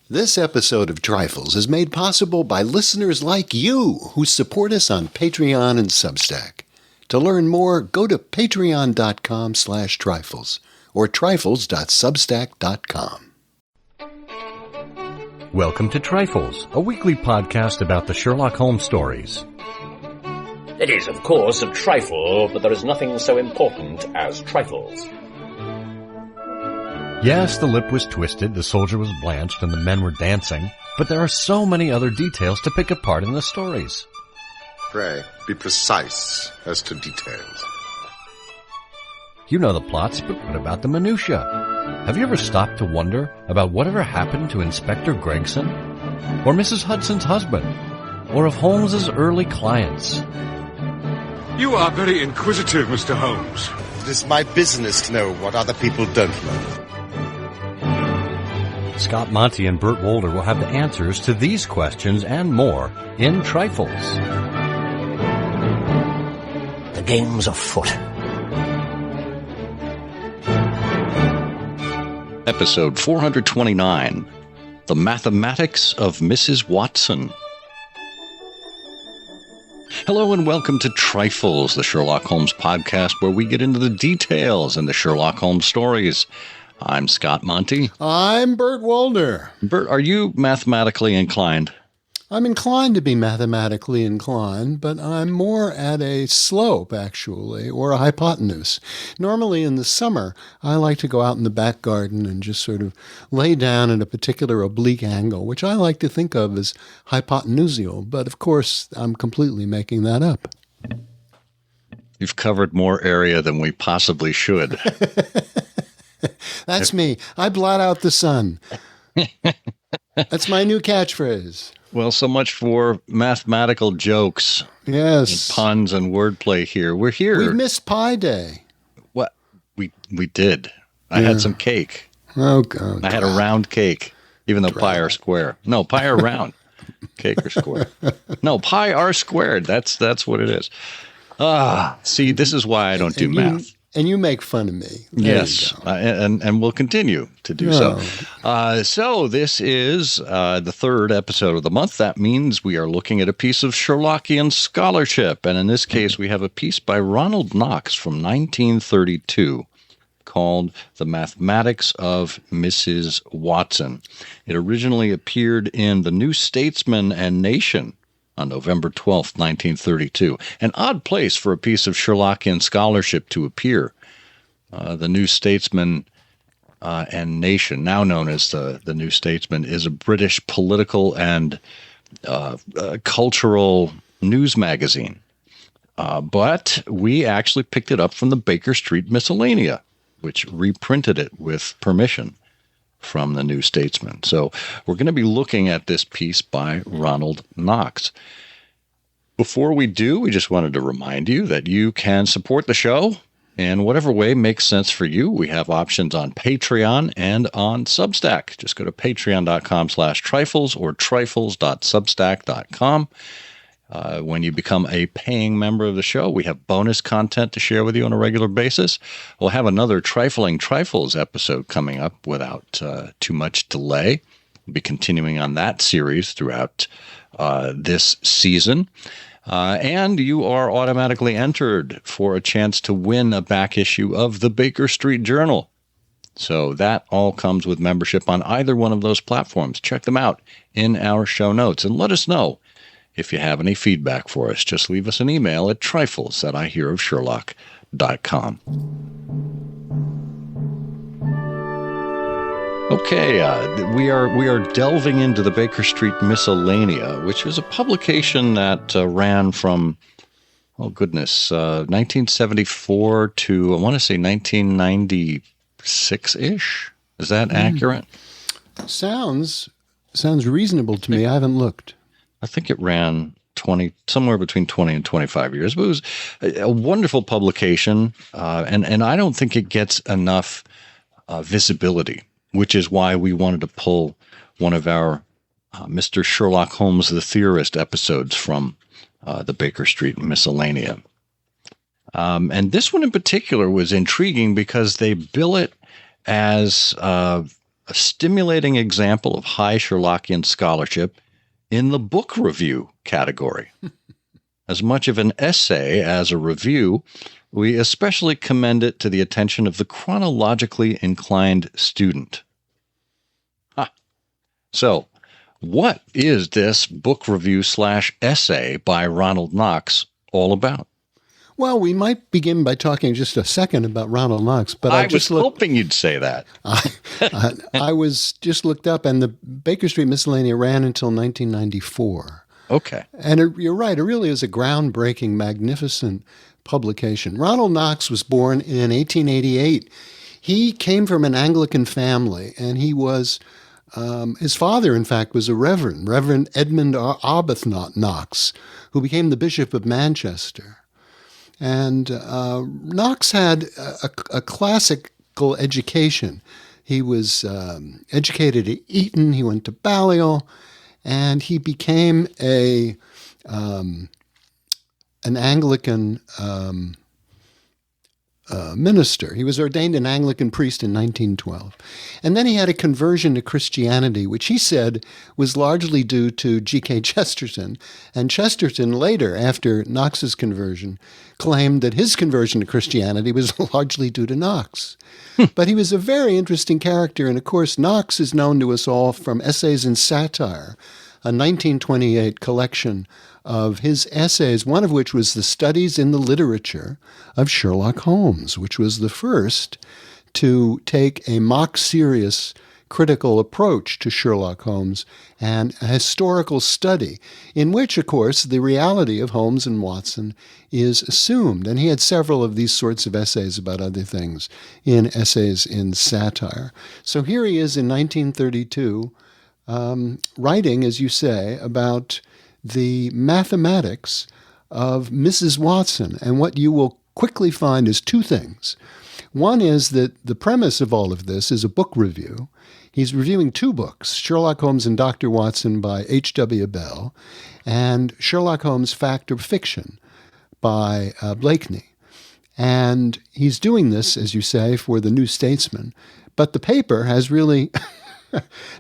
This episode of Trifles is made possible by listeners like you who support us on Patreon and Substack. To learn more, go to patreon.com/trifles or trifles.substack.com. Welcome to Trifles, a weekly podcast about the Sherlock Holmes stories. It is, of course, a trifle, but there is nothing so important as trifles. Yes, the lip was twisted, the soldier was blanched, and the men were dancing, but there are so many other details to pick apart in the stories. Pray, be precise as to details. You know the plots, but what about the minutiae? Have you ever stopped to wonder about whatever happened to Inspector Gregson? Or Mrs. Hudson's husband? Or of Holmes's early clients? You are very inquisitive, Mr. Holmes. It is my business to know what other people don't know. Scott Monty and Burt Wolder will have the answers to these questions and more in Trifles. The game's afoot. Episode 429, The Mathematics of Mrs. Watson. Hello and welcome to Trifles, the Sherlock Holmes podcast where we get into the details in the Sherlock Holmes stories. I'm Scott Monty. I'm Burt Wolder. Burt, are you mathematically inclined? I'm inclined to be mathematically inclined, but I'm more at a slope, actually, or a hypotenuse. Normally in the summer, I like to go out in the back garden and just sort of lay down at a particular oblique angle, which I like to think of as hypotenusial, but of course, I'm completely making that up. You've covered more area than we possibly should. That's me. I blot out the sun. That's my new catchphrase. Well, so much for mathematical jokes. Yes. And puns and wordplay here. We're here. We missed Pie Day. What? We did. I had some cake. Oh, God. I had a round cake, even though pie are square. No, pie are round. Cake are square. No, pie are squared. That's what it is. See, this is why I don't do math. And you make fun of me. There yes, and we'll continue to do so. So this is the third episode of the month. That means we are looking at a piece of Sherlockian scholarship. And in this case, we have a piece by Ronald Knox from 1932 called The Mathematics of Mrs. Watson. It originally appeared in The New Statesman and Nation on November 12th, 1932. An odd place for a piece of Sherlockian scholarship to appear. The New Statesman and Nation, now known as the New Statesman, is a British political and cultural news magazine. But we actually picked it up from the Baker Street Miscellanea, which reprinted it with permission from the New Statesman. So we're going to be looking at this piece by Ronald Knox. Before we do, we just wanted to remind you that you can support the show in whatever way makes sense for you. We have options on Patreon and on Substack. Just go to patreon.com/trifles or trifles.substack.com. When you become a paying member of the show, we have bonus content to share with you on a regular basis. We'll have another Trifling Trifles episode coming up without too much delay. We'll be continuing on that series throughout this season. And you are automatically entered for a chance to win a back issue of the Baker Street Journal. So that all comes with membership on either one of those platforms. Check them out in our show notes and let us know if you have any feedback for us. Just leave us an email at trifles@ihearofsherlock.com. Okay, we are delving into the Baker Street Miscellanea, which is a publication that ran from, 1974 to, I want to say 1996-ish. Is that accurate? Sounds reasonable to me. I haven't looked. I think it ran somewhere between 20 and 25 years. But it was a wonderful publication, and I don't think it gets enough visibility, which is why we wanted to pull one of our Mr. Sherlock Holmes the Theorist episodes from the Baker Street Miscellanea. And this one in particular was intriguing because they bill it as a stimulating example of high Sherlockian scholarship in the book review category. As much of an essay as a review, we especially commend it to the attention of the chronologically inclined student. So, what is this book review / essay by Ronald Knox all about? Well, we might begin by talking just a second about Ronald Knox, but I was hoping you'd say that. I was just looked up, and the Baker Street Miscellanea ran until 1994. Okay. And you're right, it really is a groundbreaking, magnificent publication. Ronald Knox was born in 1888. He came from an Anglican family, and he was, his father, in fact, was a Reverend Edmund Arbuthnot Knox, who became the Bishop of Manchester. And Knox had a classical education. He was educated at Eton. He went to Balliol, and he became an Anglican minister. He was ordained an Anglican priest in 1912. And then he had a conversion to Christianity, which he said was largely due to G.K. Chesterton. And Chesterton later, after Knox's conversion, claimed that his conversion to Christianity was largely due to Knox. But he was a very interesting character. And of course, Knox is known to us all from Essays in Satire, a 1928 collection of his essays, one of which was the Studies in the Literature of Sherlock Holmes, which was the first to take a mock-serious critical approach to Sherlock Holmes and a historical study in which, of course, the reality of Holmes and Watson is assumed. And he had several of these sorts of essays about other things in Essays in Satire. So here he is in 1932, writing, as you say, about the mathematics of Mrs. Watson. And what you will quickly find is two things. One is that the premise of all of this is a book review. He's reviewing two books, Sherlock Holmes and Dr. Watson by H.W. Bell, and Sherlock Holmes Fact or Fiction by Blakeney. And he's doing this, as you say, for the New Statesman. But the paper has really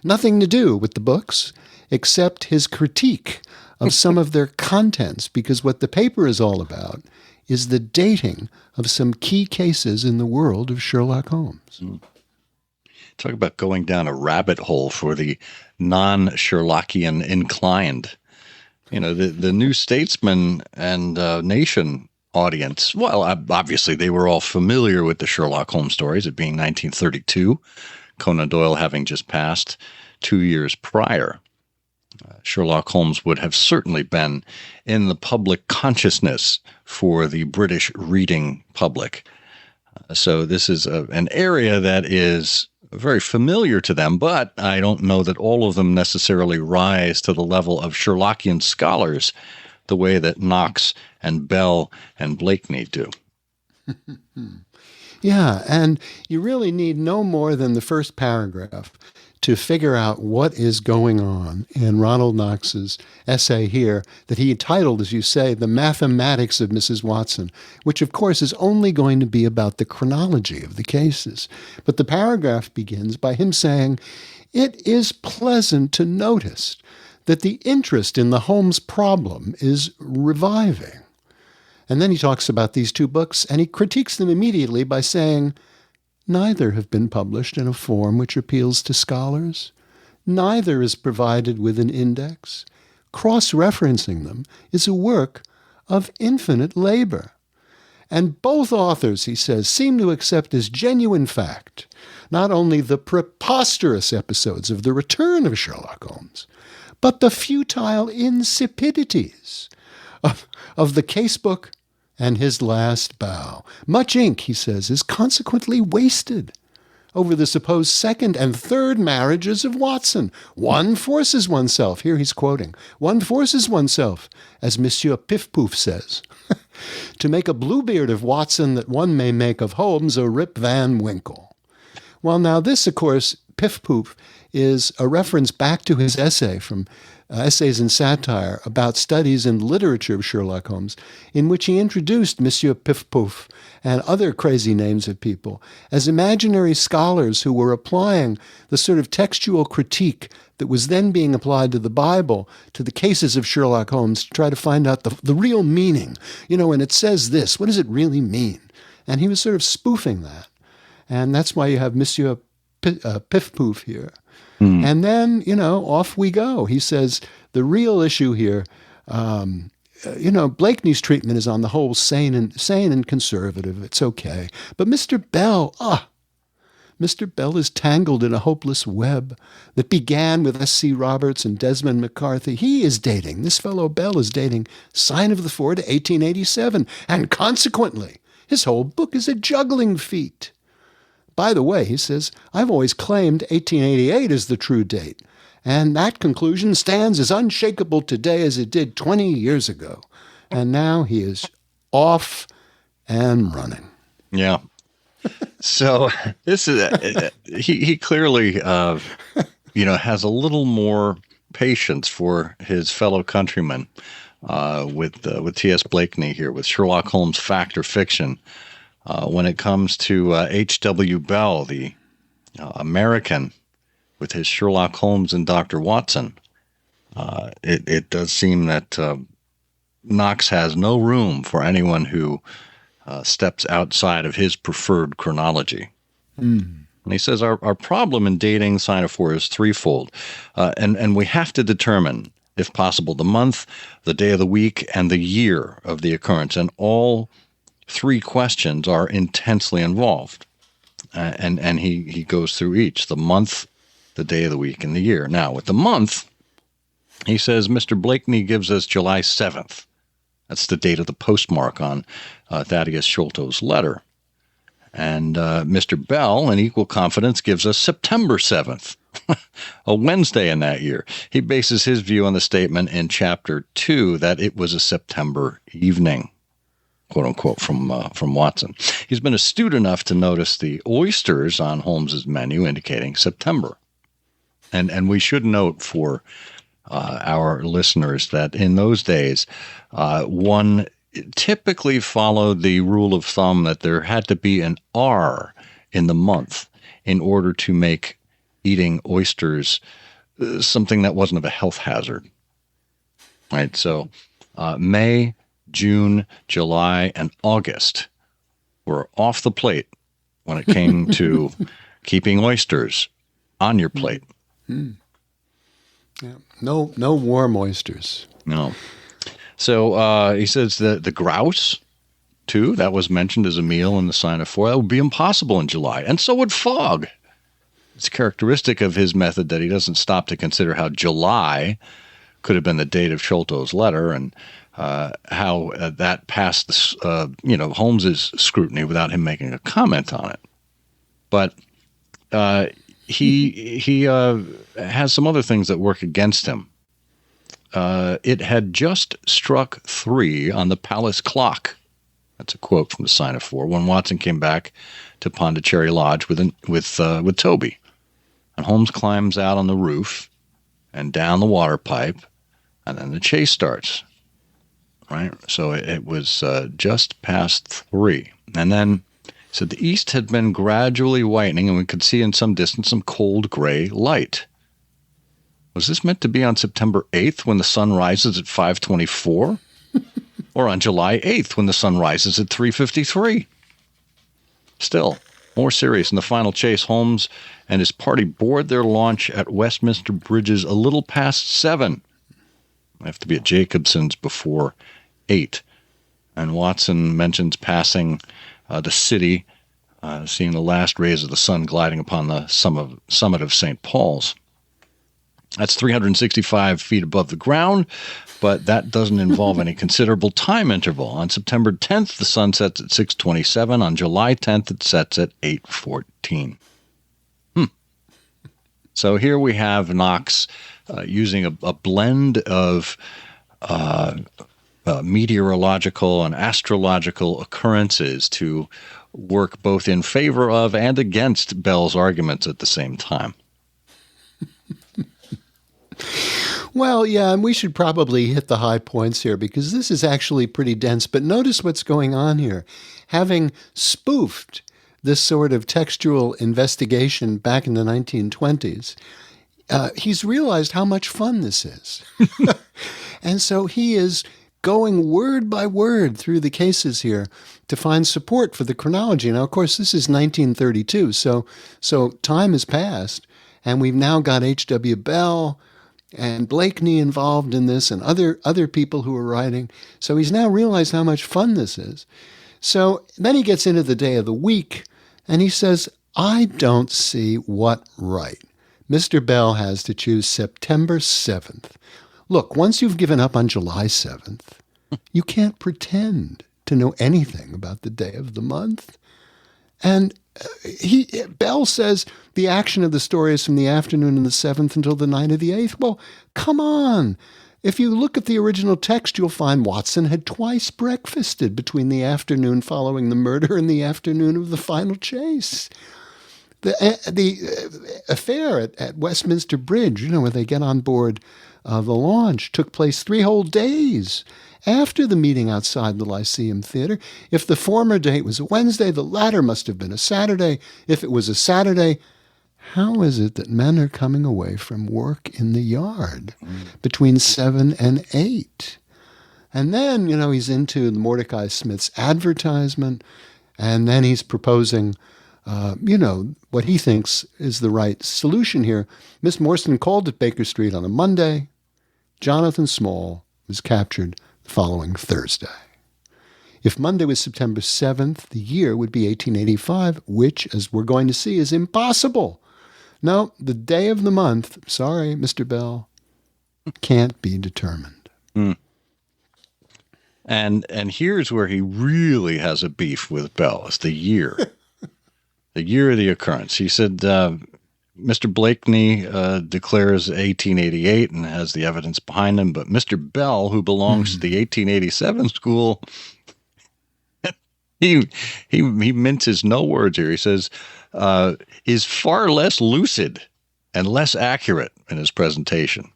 nothing to do with the books except his critique of some of their contents, because what the paper is all about is the dating of some key cases in the world of Sherlock Holmes. Talk about going down a rabbit hole for the non-Sherlockian inclined. You know, the New Statesman and Nation audience, well, obviously they were all familiar with the Sherlock Holmes stories, it being 1932, Conan Doyle having just passed 2 years prior. Sherlock Holmes would have certainly been in the public consciousness for the British reading public. So this is an area that is very familiar to them, but I don't know that all of them necessarily rise to the level of Sherlockian scholars the way that Knox and Bell and Blakeney do. Yeah, and you really need no more than the first paragraph to figure out what is going on in Ronald Knox's essay here that he titled, as you say, The Mathematics of Mrs. Watson, which of course is only going to be about the chronology of the cases. But the paragraph begins by him saying, "It is pleasant to notice that the interest in the Holmes problem is reviving." And then he talks about these two books, and he critiques them immediately by saying, "Neither have been published in a form which appeals to scholars. Neither is provided with an index. Cross-referencing them is a work of infinite labor. And both authors," he says, "seem to accept as genuine fact not only the preposterous episodes of the return of Sherlock Holmes, but the futile insipidities of the casebook and his last bow. Much ink," he says, "is consequently wasted over the supposed second and third marriages of Watson. One forces oneself," here he's quoting, "one forces oneself, as Monsieur Piff-Poof says, to make a Bluebeard of Watson that one may make of Holmes a Rip Van Winkle." Well, now this, of course, Piff-Poof is a reference back to his essay from Essays in Satire about studies in literature of Sherlock Holmes, in which he introduced Monsieur Piff Pouf and other crazy names of people as imaginary scholars who were applying the sort of textual critique that was then being applied to the Bible, to the cases of Sherlock Holmes, to try to find out the real meaning. And it says this, what does it really mean? And he was sort of spoofing that. And that's why you have Monsieur Piff Poof here. And then, off we go. He says the real issue here, Blakeney's treatment is on the whole sane and conservative. It's okay. But Mr. Bell is tangled in a hopeless web that began with S.C. Roberts and Desmond McCarthy. This fellow Bell is dating Sign of the Four to 1887. And consequently, his whole book is a juggling feat. By the way, he says, I've always claimed 1888 is the true date, and that conclusion stands as unshakable today as it did 20 years ago. And now he is off and running. Yeah. So this is he clearly has a little more patience for his fellow countrymen with T.S. Blakeney here with Sherlock Holmes Fact or Fiction. When it comes to H.W. Bell, the American, with his Sherlock Holmes and Dr. Watson, it does seem that Knox has no room for anyone who steps outside of his preferred chronology. And he says our problem in dating Sign of Four is threefold, and we have to determine, if possible, the month, the day of the week, and the year of the occurrence, and all three questions are intensely involved, and he goes through each: the month, the day of the week, and the year. Now, with the month, he says Mr. Blakeney gives us July 7th. That's the date of the postmark on Thaddeus Sholto's letter. And Mr. Bell, in equal confidence, gives us September 7th, a Wednesday in that year. He bases his view on the statement in Chapter 2 that it was a September evening, quote unquote, from Watson. He's been astute enough to notice the oysters on Holmes's menu indicating September. And we should note for our listeners that in those days, one typically followed the rule of thumb that there had to be an R in the month in order to make eating oysters something that wasn't of a health hazard. Right? So May, June, July, and August were off the plate when it came to keeping oysters on your plate. Yeah. No warm oysters. No. So he says that the grouse, too, that was mentioned as a meal in the Sign of Four. That would be impossible in July. And so would fog. It's characteristic of his method that he doesn't stop to consider how July could have been the date of Sholto's letter and how that passed Holmes's scrutiny without him making a comment on it. But he has some other things that work against him. It had just struck 3 on the palace clock. That's a quote from the Sign of Four. When Watson came back to Pondicherry Lodge with Toby, and Holmes climbs out on the roof and down the water pipe, and then the chase starts. Right, so it was just past 3, and then so the east had been gradually whitening, and we could see in some distance some cold gray light. Was this meant to be on September 8th when the sun rises at 5:24? Or on July 8th when the sun rises at 3:53? Still, more serious, in the final chase, Holmes and his party board their launch at Westminster Bridges a little past 7. They have to be at Jacobson's before 8. And Watson mentions passing the city, seeing the last rays of the sun gliding upon the summit of St. Paul's. That's 365 feet above the ground, but that doesn't involve any considerable time interval. On September 10th, the sun sets at 6:27. On July 10th, it sets at 8:14. So here we have Knox using a blend of meteorological and astrological occurrences to work both in favor of and against Bell's arguments at the same time. Well, yeah, and we should probably hit the high points here because this is actually pretty dense. But notice what's going on here. Having spoofed this sort of textual investigation back in the 1920s, he's realized how much fun this is. And so he is going word by word through the cases here to find support for the chronology. Now, of course, this is 1932, so time has passed, and we've now got H.W. Bell and Blakeney involved in this and other people who are writing. So he's now realized how much fun this is. So then he gets into the day of the week, and he says, I don't see what right Mr. Bell has to choose September 7th. Look, once you've given up on July 7th, you can't pretend to know anything about the day of the month. And Bell says the action of the story is from the afternoon of the 7th until the night of the 8th. Well, come on. If you look at the original text, you'll find Watson had twice breakfasted between the afternoon following the murder and the afternoon of the final chase. The affair at Westminster Bridge, where they get on board the launch, took place 3 whole days after the meeting outside the Lyceum Theater. If the former date was a Wednesday, the latter must have been a Saturday. If it was a Saturday, how is it that men are coming away from work in the yard between 7 and 8? And then, he's into the Mordecai Smith's advertisement, and then he's proposing what he thinks is the right solution here. Miss Morstan called at Baker Street on a Monday. Jonathan Small was captured the following Thursday. If Monday was September 7th, the year would be 1885, which, as we're going to see, is impossible. No, the day of the month, sorry, Mr. Bell, can't be determined. Mm. And here's where he really has a beef with Bell, is the year. The year of the occurrence. He said Mr. Blakeney declares 1888 and has the evidence behind him, but Mr. Bell, who belongs to the 1887 school, he minces no words here. He says is far less lucid and less accurate in his presentation.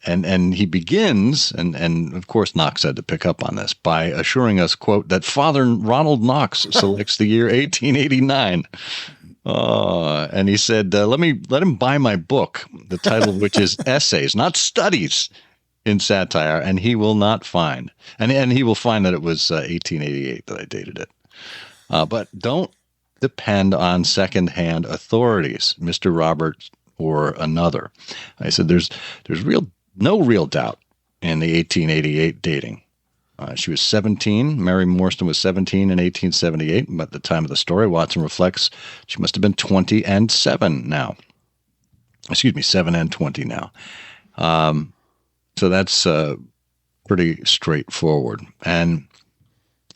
And he begins, and of course Knox had to pick up on this, by assuring us, quote, that Father Ronald Knox selects the year 1889. And he said, let him buy my book, the title of which is Essays, not Studies in Satire, and he will not find. And he will find that it was 1888 that I dated it. But don't depend on secondhand authorities, Mr. Roberts or another. I said, there's no real doubt in the 1888 dating. She was 17. Mary Morstan was 17 in 1878. But at the time of the story, Watson reflects she must have been 20 and 7 now. 7 and 20 now. So that's pretty straightforward. And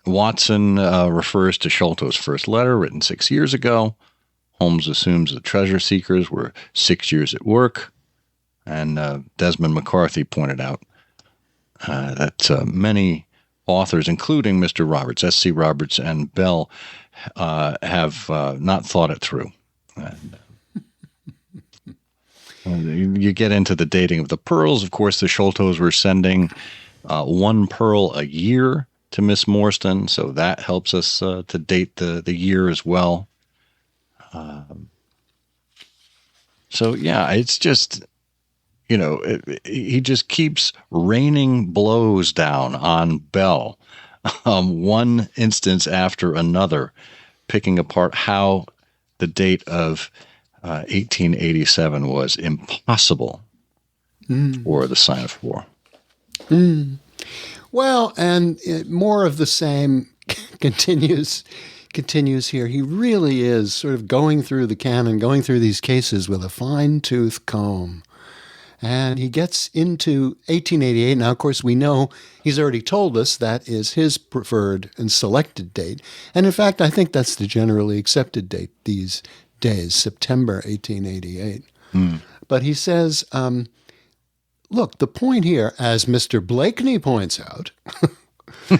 Watson refers to Sholto's first letter written 6 years ago. Holmes assumes the treasure seekers were 6 years at work. And Desmond McCarthy pointed out that many authors, including Mr. Roberts, S.C. Roberts, and Bell, have not thought it through. And, you get into the dating of the pearls. Of course, the Sholtos were sending 1 pearl a year to Miss Morstan, so that helps us to date the year as well. It's just... he just keeps raining blows down on Bell, one instance after another, picking apart how the date of 1887 was impossible for the sign of war. Well, and more of the same continues here. He really is sort of going through the canon, going through these cases with a fine-tooth comb. And he gets into 1888. Now, of course, we know he's already told us that is his preferred and selected date. And in fact, I think that's the generally accepted date these days, September 1888. But he says, look, the point here, as Mr. Blakeney points out,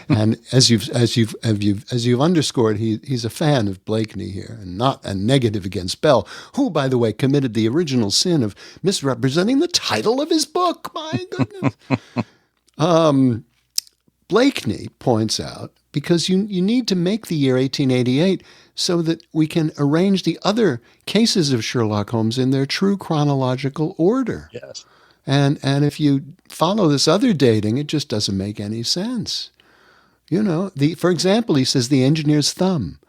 And as you've underscored, he's a fan of Blakeney here, and not a negative against Bell, who, by the way, committed the original sin of misrepresenting the title of his book. My goodness. Blakeney points out, because you need to make the year 1888 so that we can arrange the other cases of Sherlock Holmes in their true chronological order. Yes. And if you follow this other dating, it just doesn't make any sense. For example, he says the engineer's thumb.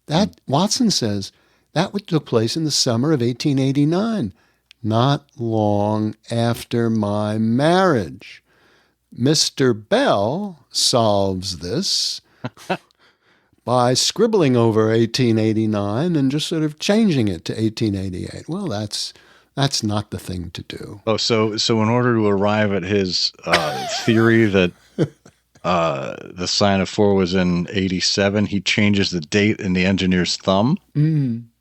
That, Watson says, that took place in the summer of 1889, not long after my marriage. Mr. Bell solves this by scribbling over 1889 and just sort of changing it to 1888. Well, that's not the thing to do. Oh, so in order to arrive at his theory that the sign of 4 was in 87, he changes the date in the engineer's thumb?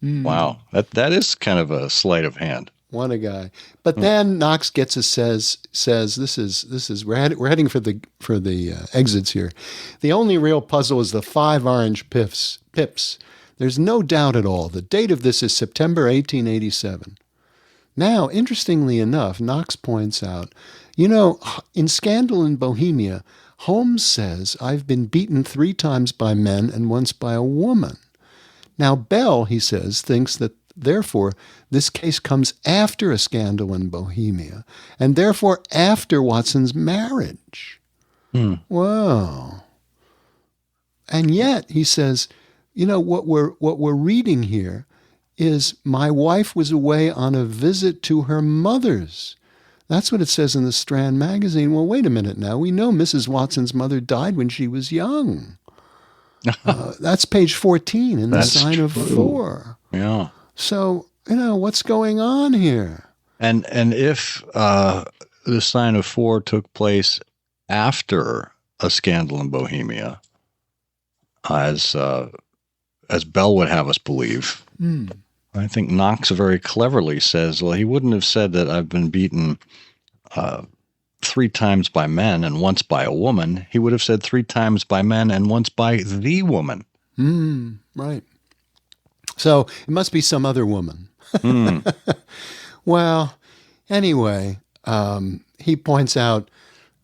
Wow, that is kind of a sleight of hand. What a guy! But then Knox gets says this is we're heading for the exits here. The only real puzzle is the 5 orange pips. There's no doubt at all. The date of this is September 1887. Now, interestingly enough, Knox points out, in Scandal in Bohemia, Holmes says, I've been beaten 3 times by men and once by a woman. Now, Bell, he says, thinks that therefore, this case comes after A Scandal in Bohemia, and therefore after Watson's marriage. Wow. And yet, he says, what we're reading here is my wife was away on a visit to her mother's. That's what it says in the Strand magazine. Well, wait a minute now. We know Mrs. Watson's mother died when she was young. That's page 14 in the Sign of 4. Yeah. So, what's going on here? And if the Sign of 4 took place after A Scandal in Bohemia, as Bell would have us believe, I think Knox very cleverly says, well, he wouldn't have said that I've been beaten 3 times by men and once by a woman. He would have said 3 times by men and once by the woman. Right. So it must be some other woman. Well, anyway, he points out,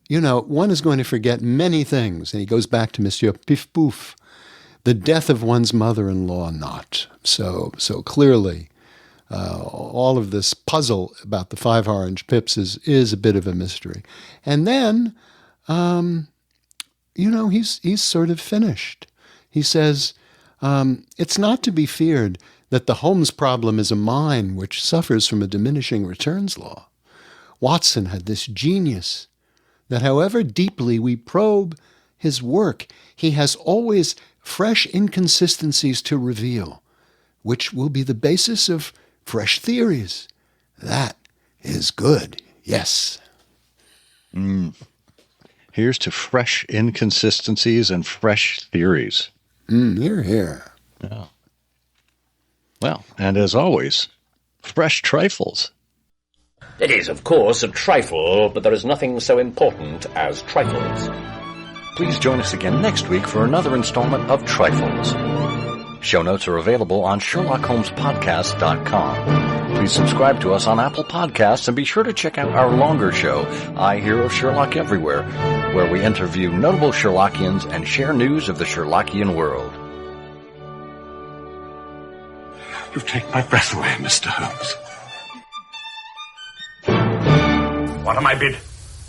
one is going to forget many things. And he goes back to Monsieur Piff Pouf, the death of one's mother-in-law not. So clearly, all of this puzzle about the 5 orange pips is a bit of a mystery. And then, he's sort of finished. He says, it's not to be feared that the Holmes problem is a mine which suffers from a diminishing returns law. Watson had this genius that however deeply we probe his work, he has always fresh inconsistencies to reveal, which will be the basis of fresh theories. That is good, yes. Here's to fresh inconsistencies and fresh theories. Hear, hear. Yeah. Well, and as always, fresh trifles. It is, of course, a trifle, but there is nothing so important as trifles. Please join us again next week for another installment of Trifles. Show notes are available on SherlockHolmesPodcast.com. Please subscribe to us on Apple Podcasts and be sure to check out our longer show, I Hear of Sherlock Everywhere, where we interview notable Sherlockians and share news of the Sherlockian world. You take my breath away, Mr. Holmes. What am I bid?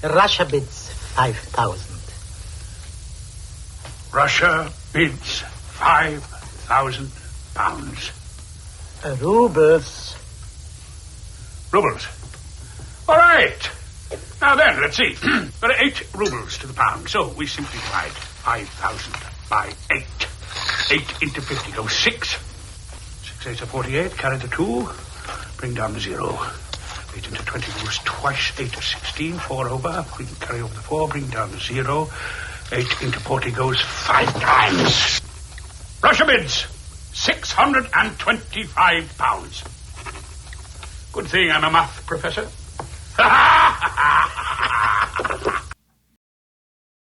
Russia bids 5,000. Russia bids 5,000 pounds. Rubles. Rubles. All right. Now then, let's see. There are 8 rubles to the pound, so we simply divide 5,000 by 8. 8 into 50 goes 6. 6 8 are 48. Carry the 2. Bring down the 0. 8 into 20 goes twice. 8 is 16. 4 over. We can carry over the 4. Bring down the 0. 8 into 40 goes 5 times. Russia bids 625 pounds. Good thing I'm a math professor.